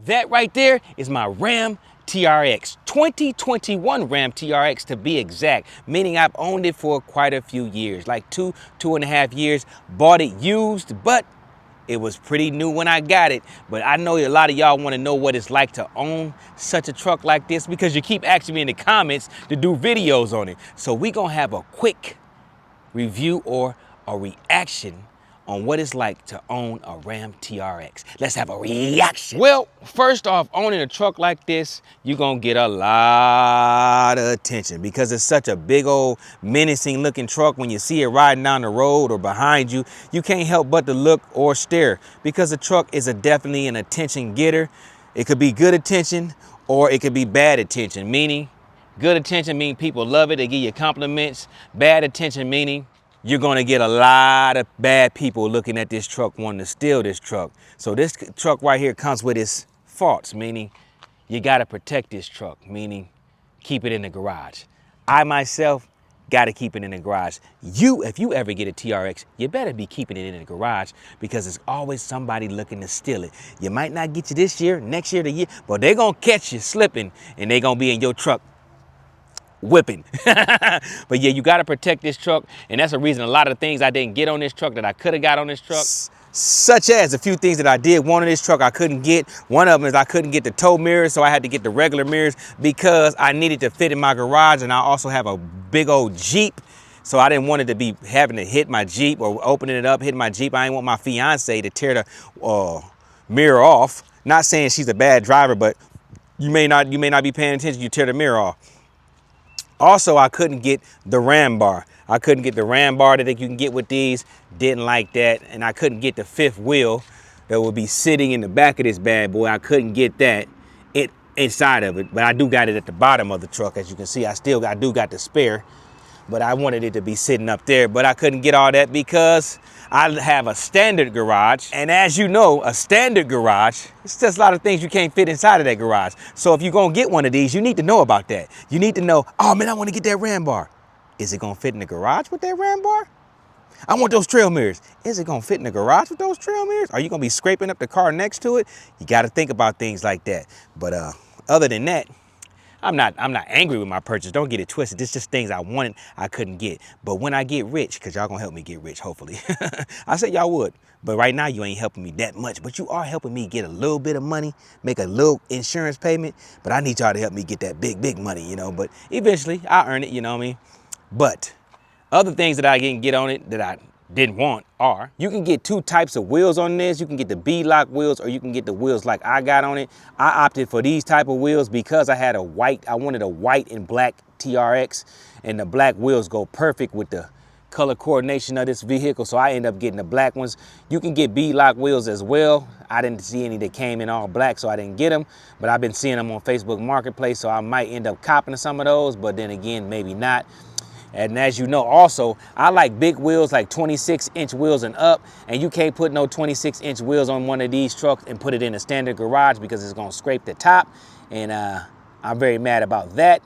That right there is my RAM TRX, 2021 RAM TRX to be exact, meaning I've owned it for quite a few years, like two and a half years. Bought it used, but it was pretty new when I got it. But I know a lot of y'all want to know what it's like to own such a truck like this because you keep asking me in the comments to do videos on it. So we gonna have a quick review or a reaction on what it's like to own a RAM TRX. Let's have a reaction. Well, first off, owning a truck like this, you're gonna get a lot of attention because it's such a big old menacing looking truck. When you see it riding down the road or behind you, you can't help but to look or stare because the truck is definitely an attention getter. It could be good attention or it could be bad attention, meaning good attention meaning people love it, they give you compliments. Bad attention meaning you're gonna get a lot of bad people looking at this truck wanting to steal this truck. So this truck right here comes with its faults, meaning you gotta protect this truck, meaning keep it in the garage. I myself gotta keep it in the garage. If you ever get a TRX, you better be keeping it in the garage because there's always somebody looking to steal it. You might not get you this year, next year, the year, but they're gonna catch you slipping and they're gonna be in your truck whipping. But yeah, you got to protect this truck, and that's the reason a lot of things I didn't get on this truck that I could have got on this truck, such as a few things that I did want on this truck I couldn't get. One of them is I couldn't get the tow mirrors, so I had to get the regular mirrors because I needed to fit in my garage, and I also have a big old Jeep, so I didn't want it to be having to hit my Jeep or opening it up, hitting my Jeep. I didn't want my fiance to tear the mirror off. Not saying she's a bad driver, but you may not be paying attention, you tear the mirror off. Also, I couldn't get the ram bar. I couldn't get the ram bar that you can get with these. Didn't like that. And I couldn't get the fifth wheel that would be sitting in the back of this bad boy. I couldn't get that inside of it. But I do got it at the bottom of the truck. As you can see, I do got the spare. But I wanted it to be sitting up there. But I couldn't get all that because I have a standard garage. And as you know, a standard garage, it's just a lot of things you can't fit inside of that garage. So if you're gonna get one of these, you need to know about that. You need to know, oh man, I wanna get that ram bar. Is it gonna fit in the garage with that ram bar? I want those trail mirrors. Is it gonna fit in the garage with those trail mirrors? Are you gonna be scraping up the car next to it? You gotta think about things like that. But other than that, I'm not angry with my purchase. Don't get it twisted. This is just things I wanted, I couldn't get. But when I get rich, because y'all gonna help me get rich, hopefully. I said y'all would. But right now, you ain't helping me that much. But you are helping me get a little bit of money, make a little insurance payment. But I need y'all to help me get that big money, you know. But eventually, I'll earn it, you know what I mean? But other things that I didn't get on it that I didn't want are, you can get two types of wheels on this. You can get the B-lock wheels or you can get the wheels like I got on it. I opted for these type of wheels because I wanted a white and black TRX, and the black wheels go perfect with the color coordination of this vehicle, so I end up getting the black ones. You can get B-lock wheels as well. I didn't see any that came in all black, so I didn't get them, but I've been seeing them on Facebook Marketplace, so I might end up copping some of those, but then again, maybe not. And as you know, also, I like big wheels, like 26-inch wheels and up, and you can't put no 26-inch wheels on one of these trucks and put it in a standard garage because it's gonna scrape the top, and I'm very mad about that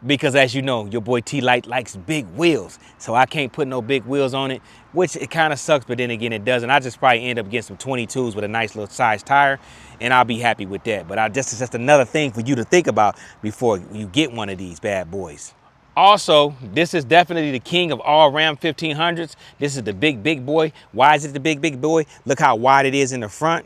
because, as you know, your boy T-Light likes big wheels, so I can't put no big wheels on it, which it kind of sucks, but then again, it doesn't. I just probably end up getting some 22s with a nice little size tire, and I'll be happy with that. But it's just another thing for you to think about before you get one of these bad boys. Also, this is definitely the king of all Ram 1500s. This is the big boy. Why is it the big boy? Look how wide it is in the front.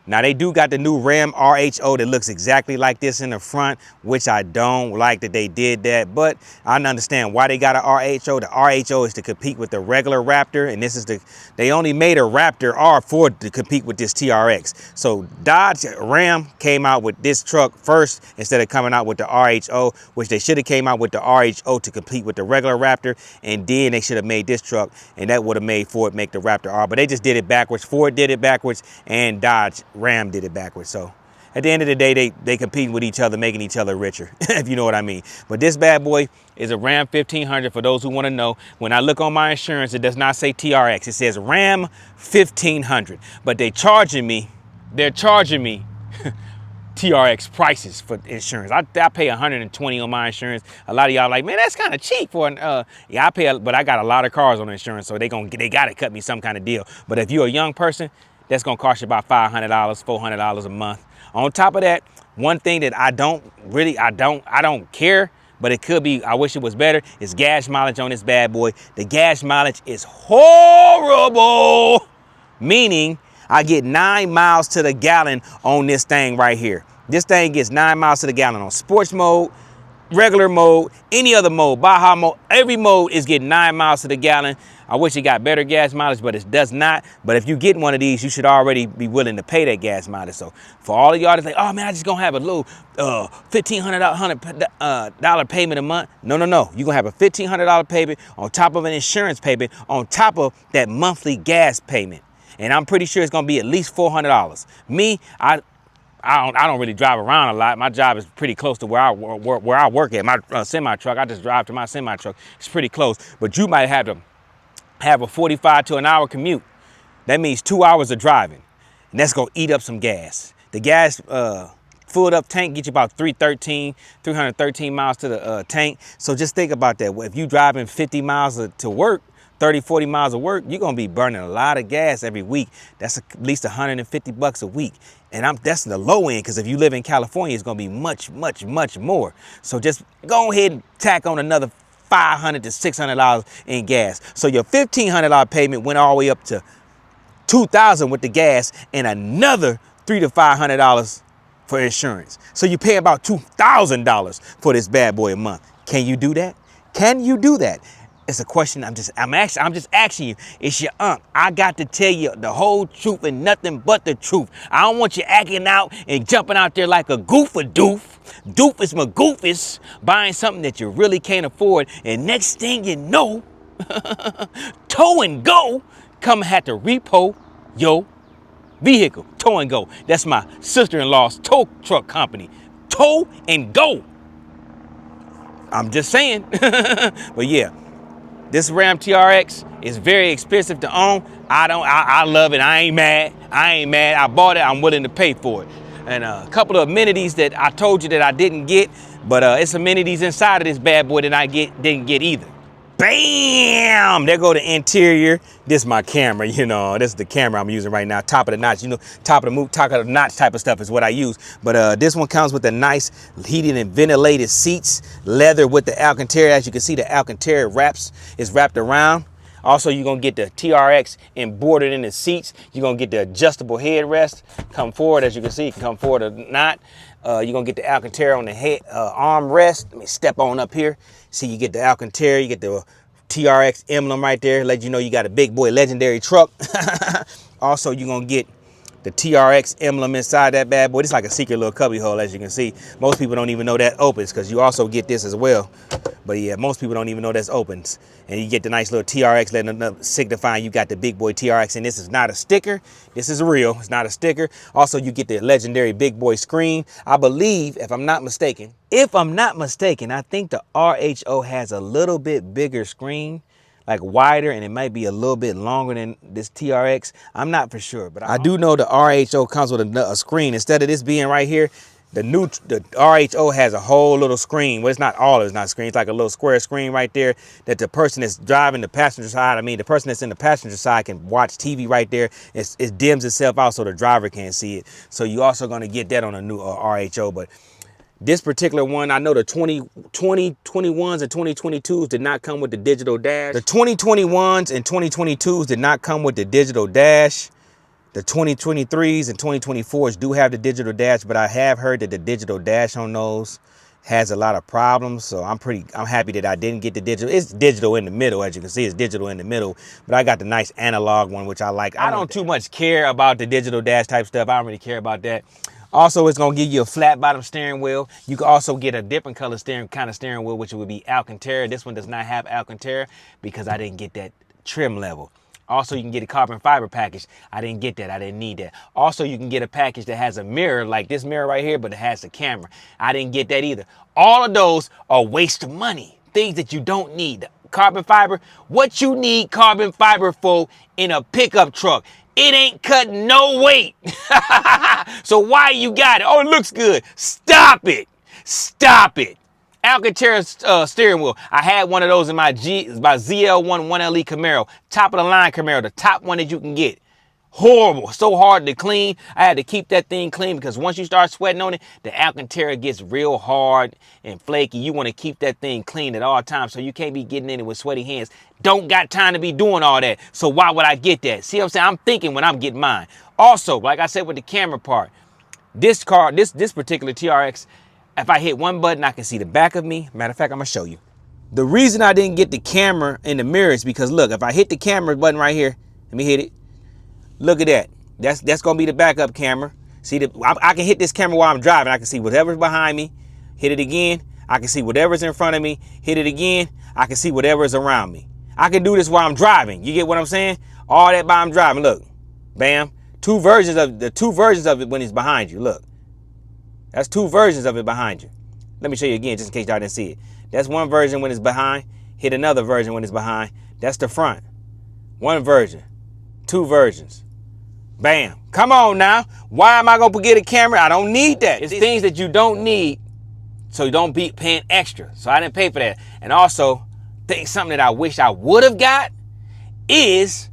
Now they do got the new Ram RHO that looks exactly like this in the front, which I don't like that they did that, but I understand why they got an RHO. The RHO is to compete with the regular Raptor, and this is they only made a Raptor R4 to compete with this TRX. So Dodge Ram came out with this truck first instead of coming out with the RHO, which they should have came out with the RHO to compete with the regular Raptor, and then they should have made this truck, and that would have made Ford make the Raptor R, but they just did it backwards. Ford did it backwards, and Dodge Ram did it backwards. So at the end of the day, they compete with each other, making each other richer, if you know what I mean. But this bad boy is a Ram 1500 for those who want to know. When I look on my insurance, it does not say TRX. It says Ram 1500. But they're charging me TRX prices for insurance. I pay $120 on my insurance. A lot of y'all like, man, that's kind of cheap for an, yeah, I pay, but I got a lot of cars on insurance, so they got to cut me some kind of deal. But if you're a young person, That's gonna cost you about $500, $400 a month. On top of that, one thing that I don't care, but it could be, I wish it was better, is gas mileage on this bad boy. The gas mileage is horrible, meaning I get 9 miles to the gallon on this thing right here. This thing gets 9 miles to the gallon on sports mode, regular mode, any other mode, Baja mode, every mode is getting 9 miles to the gallon. I wish it got better gas mileage, but it does not. But if you get one of these, you should already be willing to pay that gas mileage. So for all of y'all that's like, oh man, I just gonna have a little $1,500 payment a month. No. You're gonna have a $1,500 payment on top of an insurance payment, on top of that monthly gas payment. And I'm pretty sure it's gonna be at least $400. Me, I don't really drive around a lot. My job is pretty close to where I work at. My semi truck, I just drive to my semi truck. It's pretty close, but you might have to have a 45 to an hour commute. That means 2 hours of driving, and that's gonna eat up some gas. The gas filled up tank get you about 313 miles to the tank. So just think about that. If you driving 50 miles to work, 30, 40 miles of work, you're gonna be burning a lot of gas every week. That's at least $150 a week. And that's the low end, because if you live in California, it's gonna be much more. So just go ahead and tack on another $500 to $600 in gas. So your $1,500 payment went all the way up to $2,000 with the gas, and another $300 to $500 for insurance. So you pay about $2,000 for this bad boy a month. Can you do that? Can you do that? It's a question I'm just asking you. It's your aunt. I got to tell you the whole truth and nothing but the truth. I don't want you acting out and jumping out there like a doofus magoofus, buying something that you really can't afford. And next thing you know, Tow and Go come and have to repo your vehicle. Tow and Go. That's my sister-in-law's tow truck company. Tow and Go. I'm just saying. But yeah. This RAM TRX is very expensive to own. I love it. I ain't mad. I bought it. I'm willing to pay for it. And a couple of amenities that I told you that I didn't get, but it's amenities inside of this bad boy that I didn't get either. Bam! There go the interior. This is my camera, you know. This is the camera I'm using right now. Top of the notch, you know, top of the notch type of stuff is what I use. But this one comes with the nice heated and ventilated seats, leather with the Alcantara. As you can see, the Alcantara is wrapped around. Also, you're gonna get the TRX embroidered in the seats. You're gonna get the adjustable headrest. Come forward, as you can see, you can come forward or not. You're gonna get the Alcantara on the head armrest. Let me step on up here. See, you get the Alcantara, you get the TRX emblem right there. Let you know you got a big boy legendary truck. Also, you're gonna get the TRX emblem inside that bad boy. It's like a secret little cubby hole, as you can see. Most people don't even know that opens, because you also get this as well. But yeah, most people don't even know that's opens. And you get the nice little TRX letting signifying you got the big boy TRX. And this is not a sticker. This is real. It's not a sticker. Also, you get the legendary big boy screen. I believe, if I'm not mistaken, I think the RHO has a little bit bigger screen, like wider, and it might be a little bit longer than this TRX. I'm not for sure, but I do know the RHO comes with a screen. Instead of this being right here, the RHO has a whole little screen. Well, it's not all of it's not screen. It's like a little square screen right there that the person that's driving the passenger side, the person that's in the passenger side can watch TV right there. It dims itself out so the driver can't see it. So you also gonna get that on a new RHO, but this particular one, I know the 2021s and 2022s did not come with the digital dash. The 2021s and 2022s did not come with the digital dash. The 2023s and 2024s do have the digital dash, but I have heard that the digital dash on those has a lot of problems. So I'm happy that I didn't get the digital. It's digital in the middle, as you can see, it's digital in the middle, but I got the nice analog one, which I like. I don't too much care about the digital dash type stuff. I don't really care about that. Also, it's gonna give you a flat bottom steering wheel. You can also get a different color kind of steering wheel, which would be Alcantara. This one does not have Alcantara because I didn't get that trim level. Also, you can get a carbon fiber package. I didn't get that. I didn't need that. Also, you can get a package that has a mirror like this mirror right here, but it has the camera. I didn't get that either. All of those are waste of money. Things that you don't need. Carbon fiber, what you need carbon fiber for in a pickup truck. It ain't cutting no weight. So why you got it? Oh, it looks good. Stop it. Stop it. Alcantara steering wheel. I had one of those in my ZL1 1LE Camaro. Top of the line Camaro. The top one that you can get. horrible, so hard to clean. I had to keep that thing clean because once you start sweating on it, the Alcantara gets real hard and flaky. You want to keep that thing clean at all times, so you can't be getting in it with sweaty hands. Don't got time to be doing all that. So why would I get that? See what I'm saying? I'm thinking when I'm getting mine. Also, like I said with the camera part, this car, this particular TRX, if I hit one button, I can see the back of me. Matter of fact, I'm gonna show you. The reason I didn't get the camera in the mirror is because look, if I hit the camera button right here, let me hit it. Look at that. That's gonna be the backup camera. See, I can hit this camera while I'm driving. I can see whatever's behind me. Hit it again. I can see whatever's in front of me. Hit it again. I can see whatever's around me. I can do this while I'm driving. You get what I'm saying? All that while I'm driving. Look, bam. Two versions of it when it's behind you. Look, that's two versions of it behind you. Let me show you again, just in case y'all didn't see it. That's one version when it's behind. Hit another version when it's behind. That's the front. One version. Two versions. Bam. Come on now. Why am I going to get a camera? I don't need that. It's things that you don't need, so you don't be paying extra. So I didn't pay for that. And also, something that I wish I would have got is,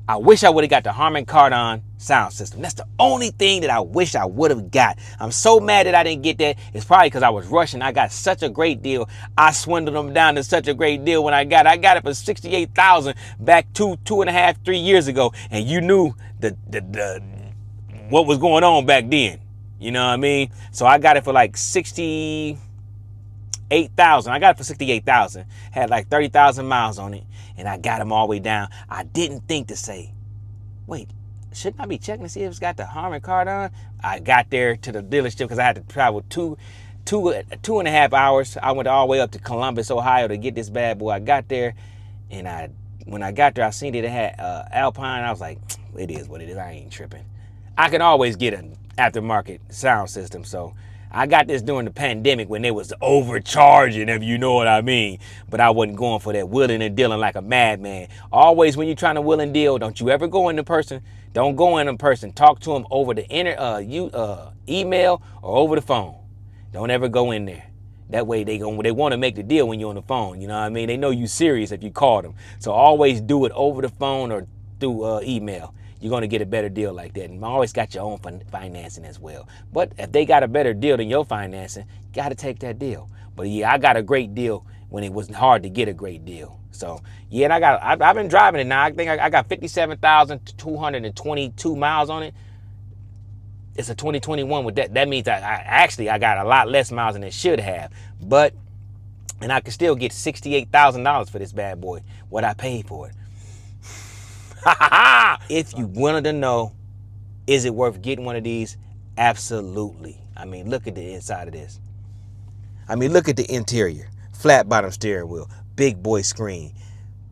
I wish I would have got the Harman Kardon sound system. That's the only thing that I wish I would have got. I'm so mad that I didn't get that. It's probably because I was rushing. I got such a great deal. I swindled them down to such a great deal when I got it for $68,000 back 2.5, 3 years ago. And you knew what was going on back then. You know what I mean? So I got it for like $68,000. I got it for $68,000. Had like 30,000 miles on it. And I got them all the way down. I didn't think to say, wait, shouldn't I be checking to see if it's got the Harman Kardon? I got there to the dealership because I had to travel two and a half hours. I went all the way up to Columbus, Ohio to get this bad boy. I got there, and when I got there, I seen it had Alpine. I was like, it is what it is. I ain't tripping. I can always get an aftermarket sound system, so I got this during the pandemic when they was overcharging, if you know what I mean. But I wasn't going for that wheeling and dealing like a madman. Always when you're trying to wheel and deal, don't you ever go in person. Don't go in person. Talk to them over the email or over the phone. Don't ever go in there. That way they want to make the deal when you're on the phone. You know what I mean? They know you serious if you call them. So always do it over the phone or through email. You're going to get a better deal like that. And always got your own financing as well. But if they got a better deal than your financing, you got to take that deal. But yeah, I got a great deal when it was hard to get a great deal. So yeah, and I've been driving it now. I think I got 57,222 miles on it. It's a 2021 with that. That means I got a lot less miles than it should have. And I can still get $68,000 for this bad boy, what I paid for it. If you wanted to know, is it worth getting one of these? Absolutely. I mean, look at the inside of this. I mean, look at the interior. Flat bottom steering wheel, big boy screen,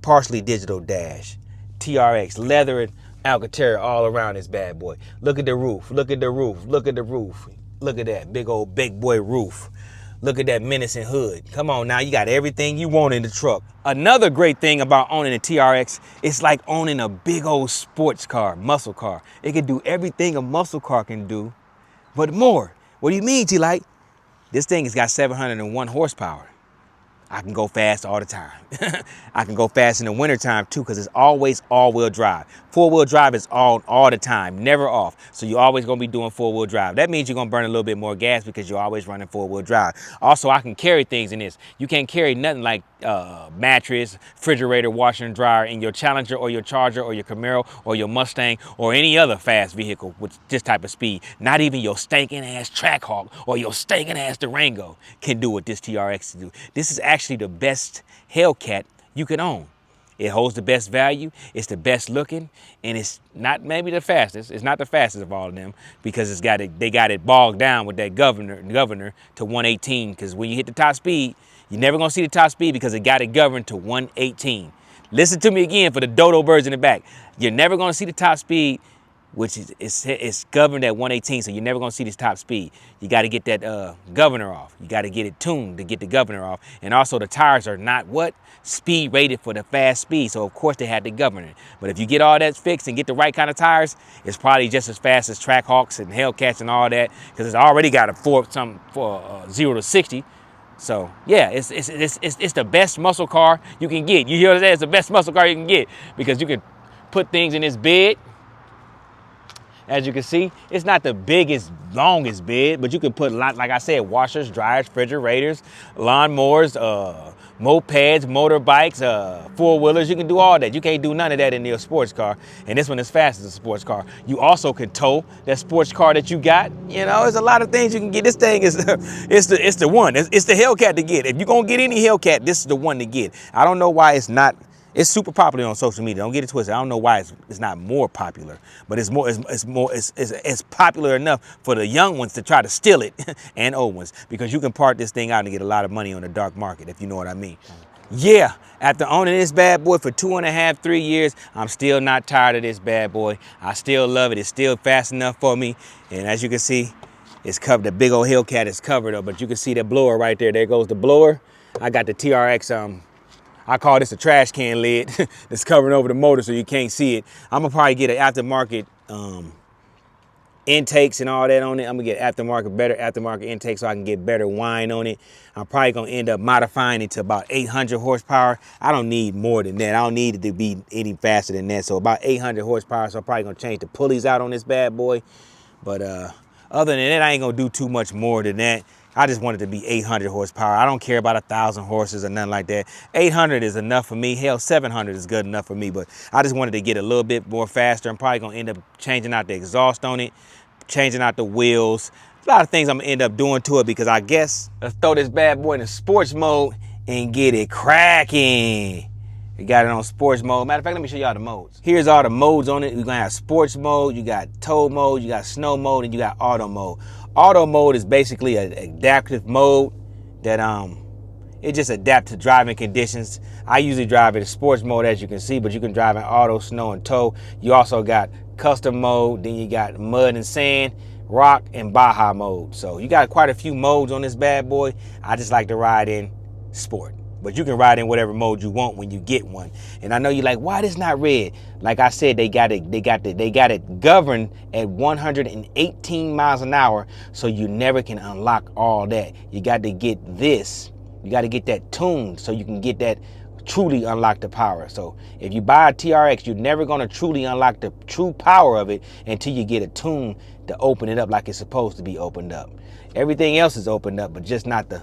partially digital dash, TRX, leather and Alcantara all around this bad boy. Look at the roof. Look at the roof. Look at the roof. Look at that big old big boy roof. Look at that menacing hood. Come on now, you got everything you want in the truck. Another great thing about owning a TRX, it's like owning a big old sports car, muscle car. It can do everything a muscle car can do, but more. What do you mean, T-Light? This thing has got 701 horsepower. I can go fast all the time. I can go fast in the wintertime too, because it's always all-wheel drive. Four-wheel drive is on all the time, never off. So you're always going to be doing four-wheel drive. That means you're going to burn a little bit more gas because you're always running four-wheel drive. Also, I can carry things in this. You can't carry nothing like mattress, refrigerator, washer and dryer in your Challenger or your Charger or your Camaro or your Mustang or any other fast vehicle with this type of speed. Not even your stinking ass Trackhawk or your stinking ass Durango can do what this TRX can do. This is actually the best hellcat you can own. It holds the best value, it's the best looking, and it's not maybe the fastest. It's not the fastest of all of them because they got it bogged down with that governor to 118, because when you hit the top speed, you're never gonna see the top speed because it got it governed to 118. Listen to me again for the dodo birds in the back. You're never gonna see the top speed, which is governed at 118, so you're never gonna see this top speed. You gotta get that governor off. You gotta get it tuned to get the governor off. And also the tires are not speed rated for the fast speed, so of course they had to govern it. But if you get all that fixed and get the right kind of tires, it's probably just as fast as Trackhawks and Hellcats and all that, because it's already got a 0 to 60. So yeah, it's the best muscle car you can get. You hear what I'm saying? It's the best muscle car you can get because you can put things in this bed. As you can see, it's not the biggest, longest bed, but you can put a lot, like I said, washers, dryers, refrigerators, lawnmowers, mopeds, motorbikes, four-wheelers. You can do all that. You can't do none of that in your sports car. And this one is fast as a sports car. You also can tow that sports car that you got. You know, there's a lot of things you can get. This thing is, it's the one. It's the Hellcat to get. If you're gonna get any Hellcat, this is the one to get. I don't know why it's not. It's super popular on social media. Don't get it twisted. I don't know why it's not more popular, but it's popular enough for the young ones to try to steal it and old ones, because you can part this thing out and get a lot of money on the dark market, if you know what I mean. Yeah, after owning this bad boy for 2.5, 3 years, I'm still not tired of this bad boy. I still love it. It's still fast enough for me. And as you can see, it's covered. The big old Hellcat is covered up, but you can see the blower right there. There goes the blower. I got the TRX I call this a trash can lid that's covering over the motor so you can't see it. I'm gonna probably get an aftermarket intakes and all that on it. I'm gonna get better aftermarket intakes so I can get better whine on it. I'm probably gonna end up modifying it to about 800 horsepower. I don't need more than that. I don't need it to be any faster than that. So about 800 horsepower. So I'm probably gonna change the pulleys out on this bad boy. But other than that, I ain't gonna do too much more than that. I just want it to be 800 horsepower. I don't care about 1,000 horses or nothing like that. 800 is enough for me. Hell, 700 is good enough for me, but I just wanted to get a little bit more faster. I'm probably gonna end up changing out the exhaust on it, changing out the wheels. A lot of things I'm gonna end up doing to it, because I guess let's throw this bad boy in sports mode and get it cracking. We got it on sports mode. Matter of fact, let me show y'all the modes. Here's all the modes on it. You're gonna have sports mode, you got tow mode, you got snow mode, and you got auto mode. Auto mode is basically an adaptive mode that it just adapts to driving conditions. I usually drive in sports mode, as you can see, but you can drive in auto, snow, and tow. You also got custom mode, then you got mud and sand, rock, and Baja mode. So you got quite a few modes on this bad boy. I just like to ride in sport. But you can ride in whatever mode you want when you get one. And I know you're like, why this not red? Like I said, they got it governed at 118 miles an hour, so you never can unlock all that. You got to get this. You got to get that tuned so you can get that truly unlock the power. So if you buy a TRX, you're never going to truly unlock the true power of it until you get a tune to open it up like it's supposed to be opened up. Everything else is opened up, but just not the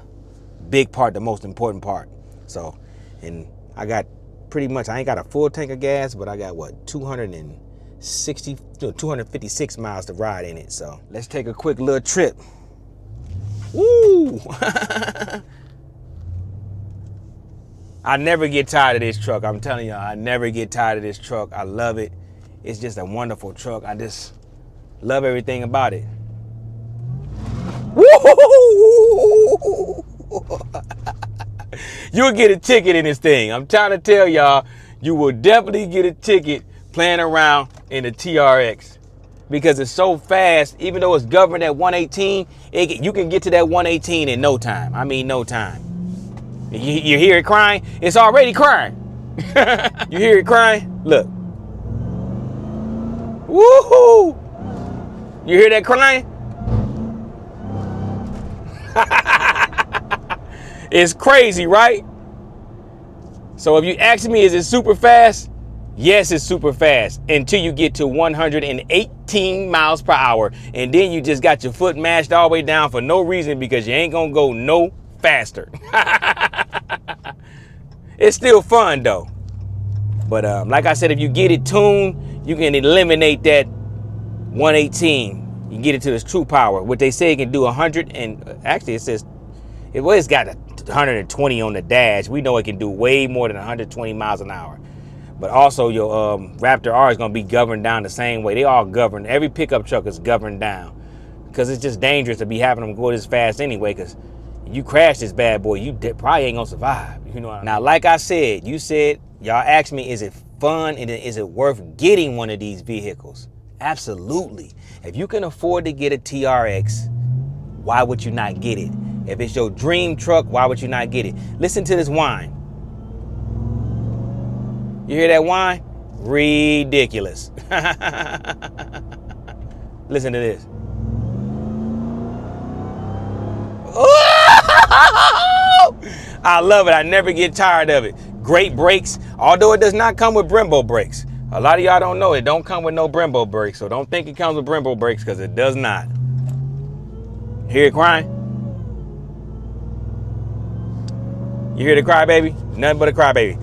big part, the most important part. So, and I got pretty much, I ain't got a full tank of gas, but I got what, 256 miles to ride in it. So let's take a quick little trip. Woo! I never get tired of this truck. I'm telling y'all, I never get tired of this truck. I love it. It's just a wonderful truck. I just love everything about it. Woo! You'll get a ticket in this thing. I'm trying to tell y'all, you will definitely get a ticket playing around in the TRX, because it's so fast. Even though it's governed at 118, you can get to that 118 in no time. I mean, no time. You hear it crying? It's already crying. You hear it crying? Look. Woohoo! You hear that crying? It's crazy, right? So if you ask me, is it super fast? Yes, it's super fast until you get to 118 miles per hour. And then you just got your foot mashed all the way down for no reason, because you ain't gonna go no faster. It's still fun though. But like I said, if you get it tuned, you can eliminate that 118. You can get it to its true power. What they say it can do 100, and actually it says, it's got 120 on the dash. We know it can do way more than 120 miles an hour. But also your Raptor R is going to be governed down the same way. They all govern. Every pickup truck is governed down, because it's just dangerous to be having them go this fast anyway, because you crash this bad boy, you probably ain't going to survive. You know what I mean? Now, like I said, y'all asked me, is it fun and is it worth getting one of these vehicles? Absolutely. If you can afford to get a TRX, why would you not get it? If it's your dream truck, why would you not get it? Listen to this whine. You hear that whine? Ridiculous. Listen to this. I love it. I never get tired of it. Great brakes, although it does not come with Brembo brakes. A lot of y'all don't know it don't come with no Brembo brakes, so don't think it comes with Brembo brakes because it does not. Hear it crying? You hear the cry, baby? Nothing but a cry, baby.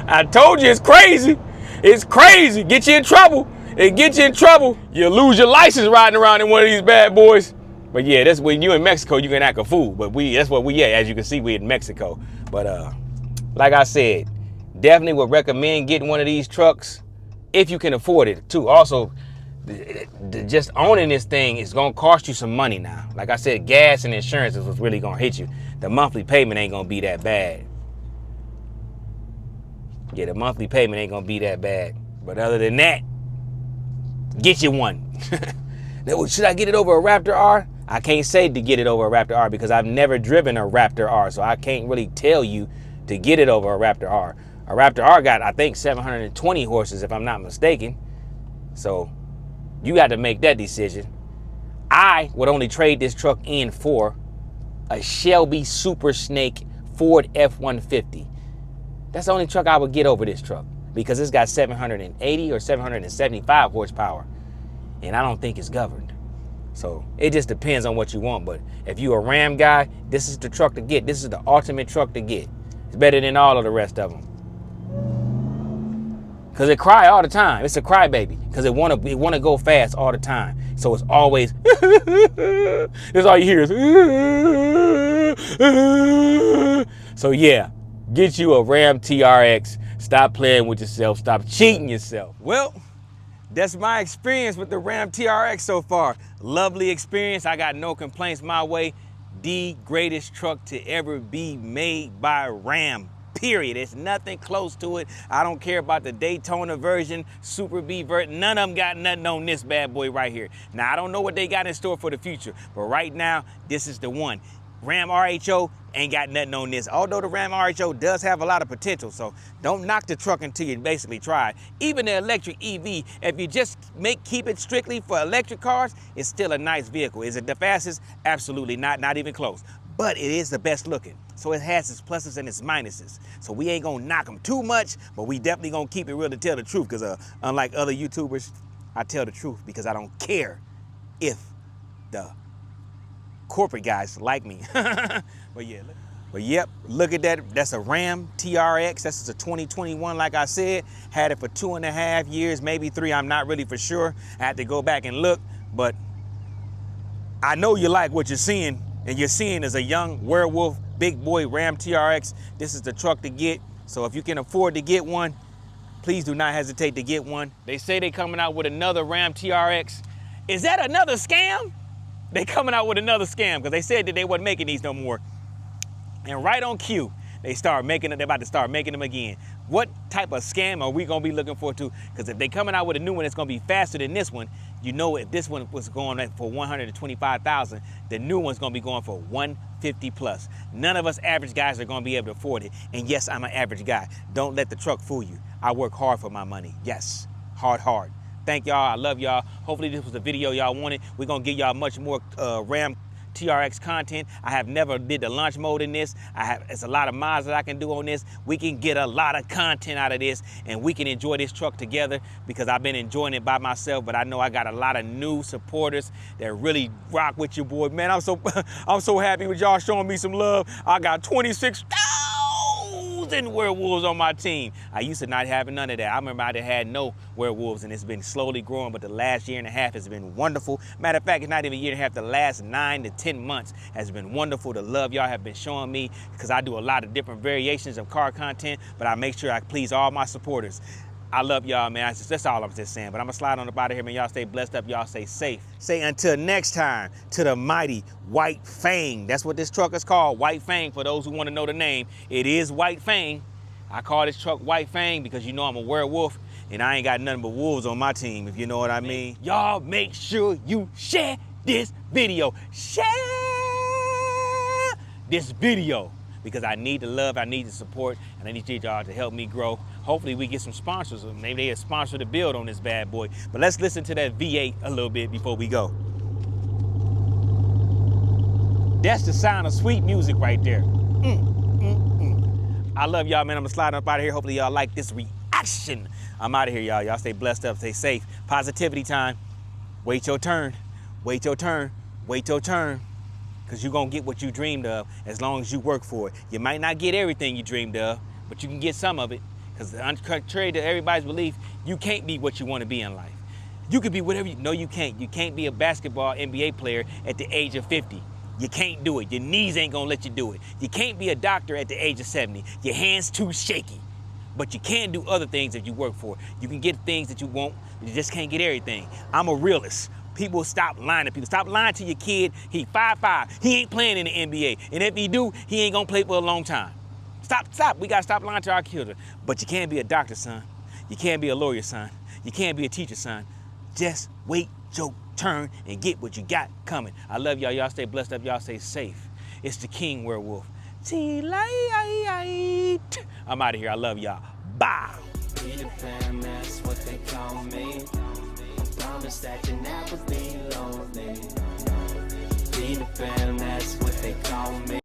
I told you it's crazy. It's crazy. Get you in trouble. It gets you in trouble. You lose your license riding around in one of these bad boys. But yeah, that's when you in Mexico, you can act a fool. But that's what we at. As you can see, we in Mexico. But like I said, definitely would recommend getting one of these trucks if you can afford it too. Also, just owning this thing is gonna cost you some money now. Like I said, gas and insurance is what's really gonna hit you. The monthly payment ain't gonna be that bad. Yeah, the monthly payment ain't gonna be that bad. But other than that, get you one. Should I get it over a Raptor R? I can't say to get it over a Raptor R because I've never driven a Raptor R, so I can't really tell you to get it over a Raptor R. A Raptor R got, I think, 720 horses, if I'm not mistaken. So you got to make that decision. I would only trade this truck in for a Shelby Super Snake Ford F-150. That's the only truck I would get over this truck because it's got 780 or 775 horsepower, and I don't think it's governed. So it just depends on what you want. But if you a Ram guy, this is the truck to get. This is the ultimate truck to get. It's better than all of the rest of them. Cause it cry all the time. It's a crybaby. Cause it wanna go fast all the time. So it's always. That's all you hear is. So yeah, get you a Ram TRX. Stop playing with yourself. Stop cheating yourself. Well, that's my experience with the Ram TRX so far. Lovely experience. I got no complaints my way. The greatest truck to ever be made by Ram. Period. It's nothing close to it. I don't care about the Daytona version, Super B version. None of them got nothing on this bad boy right here. Now, I don't know what they got in store for the future, but right now, this is the one. Ram RHO ain't got nothing on this. Although the Ram RHO does have a lot of potential, so don't knock the truck until you basically try it. Even the electric EV, if you just keep it strictly for electric cars, it's still a nice vehicle. Is it the fastest? Absolutely not even close. But it is the best looking. So it has its pluses and its minuses. So we ain't gonna knock them too much, but we definitely gonna keep it real to tell the truth, because unlike other YouTubers, I tell the truth because I don't care if the corporate guys like me. But yep, look at that. That's a Ram TRX. That's a 2021, like I said. Had it for 2.5 years, maybe 3. I'm not really for sure. I had to go back and look, but I know you like what you're seeing, and you're seeing is a young werewolf, big boy Ram TRX. This is the truck to get. So if you can afford to get one, please do not hesitate to get one. They say they're coming out with another Ram TRX. Is that another scam? They coming out with another scam because they said that they wasn't making these no more. And right on cue, they're about to start making them again. What type of scam are we gonna be looking for too? Because if they coming out with a new one that's gonna be faster than this one, you know if this one was going for 125,000, the new one's gonna be going for 150 plus. None of us average guys are gonna be able to afford it. And yes, I'm an average guy. Don't let the truck fool you. I work hard for my money. Yes, hard. Thank y'all, I love y'all. Hopefully this was the video y'all wanted. We're gonna give y'all much more Ram TRX content. I have never did the launch mode in this. It's a lot of mods that I can do on this. We can get a lot of content out of this, and we can enjoy this truck together because I've been enjoying it by myself, but I know I got a lot of new supporters that really rock with you, boy. Man, I'm so happy with y'all showing me some love. I got 26,000 werewolves on my team. I used to not have none of that. I remember I had no werewolves, and it's been slowly growing, but the last 1.5 years has been wonderful. Matter of fact, it's not even 1.5 years. The last 9 to 10 months has been wonderful. The love y'all have been showing me, because I do a lot of different variations of car content, but I make sure I please all my supporters. I love y'all, man. That's all I'm just saying. But I'm going to slide on up out of here, man. Y'all stay blessed up. Y'all stay safe. Say until next time, to the mighty White Fang. That's what this truck is called, White Fang, for those who want to know the name. It is White Fang. I call this truck White Fang because you know I'm a werewolf, and I ain't got nothing but wolves on my team, if you know what I mean. Y'all make sure you share this video. Share this video. Because I need the love, I need the support, and I need y'all to help me grow. Hopefully we get some sponsors, or maybe they sponsor the build on this bad boy. But let's listen to that V8 a little bit before we go. That's the sound of sweet music right there. I love y'all, man. I'm gonna slide up out of here. Hopefully y'all like this reaction. I'm out of here, y'all. Y'all stay blessed up, stay safe. Positivity time. Wait your turn. Wait your turn. Wait your turn. Because you're gonna get what you dreamed of as long as you work for it. You might not get everything you dreamed of, but you can get some of it. Because contrary to everybody's belief, you can't be what you want to be in life. You could be whatever you, no you can't. You can't be a basketball NBA player at the age of 50. You can't do it. Your knees ain't gonna let you do it. You can't be a doctor at the age of 70. Your hands too shaky. But you can do other things if you work for it. You can get things that you want, you just can't get everything. I'm a realist. People stop lying to people. Stop lying to your kid. He 5'5". He ain't playing in the NBA. And if he do, he ain't gonna play for a long time. Stop. We gotta stop lying to our children. But you can't be a doctor, son. You can't be a lawyer, son. You can't be a teacher, son. Just wait your turn and get what you got coming. I love y'all. Y'all stay blessed up. Y'all stay safe. It's the King Werewolf. I'm out of here. I love y'all. Bye. That's what they call me. Promise that you never be lonely. Be the fam, that's what they call me.